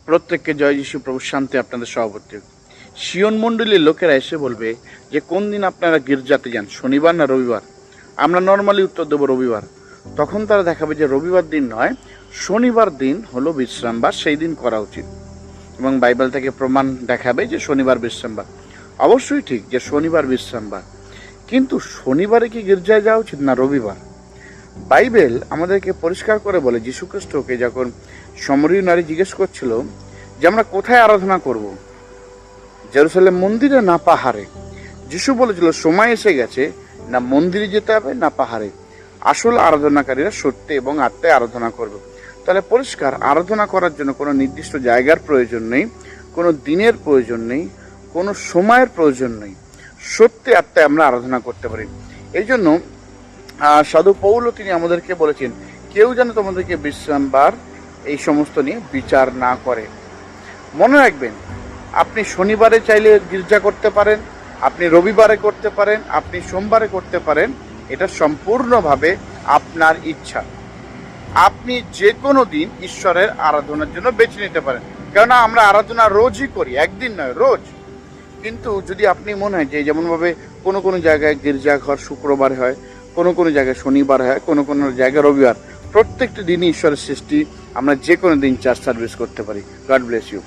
প্রত্যেককে জয় যিশু প্রভু শান্তি আপনাদের সভাপতি। সিয়ন মণ্ডলীর লোকেরা এসে বলবে যে কোন দিন আপনারা গির্জাতে যান, শনিবার না রবিবার? আমরা নর্মালি উত্তর দেবো রবিবার। তখন তারা দেখাবে যে রবিবার দিন নয়, শনিবার দিন হলো বিশ্রামবার, সেই দিন করা উচিত। এবং বাইবেল থেকে প্রমাণ দেখাবে যে শনিবার বিশ্রামবার। অবশ্যই ঠিক যে শনিবার বিশ্রামবার, কিন্তু শনিবারে কি গির্জায় যাওয়া উচিত না রবিবার? বাইবেল আমাদেরকে পরিষ্কার করে বলে, যীশুখ্রিস্টকে যখন সমরীয় নারী জিজ্ঞেস করছিল যে আমরা কোথায় আরাধনা করব, জেরুসালেম মন্দিরে না পাহাড়ে? যিশু বলেছিল সময় এসে গেছে, না মন্দিরে যেতে হবে না পাহাড়ে। আসল আরাধনাকারীরা সত্যে এবং আত্মায় আরাধনা করবে। তাহলে পরিষ্কার, আরাধনা করার জন্য কোনো নির্দিষ্ট জায়গার প্রয়োজন নেই, কোনো দিনের প্রয়োজন নেই, কোনো সময়ের প্রয়োজন নেই। সত্যি আত্মায় আমরা আরাধনা করতে পারি। এই জন্য সাধু পৌলও তিনি আমাদেরকে বলেছেন, কেউ যেন তোমাদেরকে বিশ্রামবার এই সমস্ত নিয়ে বিচার না করে। মনে রাখবেন, আপনি শনিবারে চাইলে গির্জা করতে পারেন, আপনি রবিবারে করতে পারেন, আপনি সোমবারে করতে পারেন। এটা সম্পূর্ণভাবে আপনার ইচ্ছা। আপনি যে কোনো দিন ঈশ্বরের আরাধনার জন্য বেছে নিতে পারেন, কেননা আমরা আরাধনা রোজই করি, একদিন নয়, রোজ। কিন্তু যদি আপনি মনে হয় যে যেমনভাবে কোনো কোনো জায়গায় গির্জাঘর শুক্রবার হয়, কোনো কোনো জায়গায় শনিবার হয়, কোনো কোনো জায়গায় রবিবার, প্রত্যেকটি দিনই ঈশ্বরের সৃষ্টি, আমরা যে কোনো দিন চার্চ সার্ভিস করতে পারি। God bless you.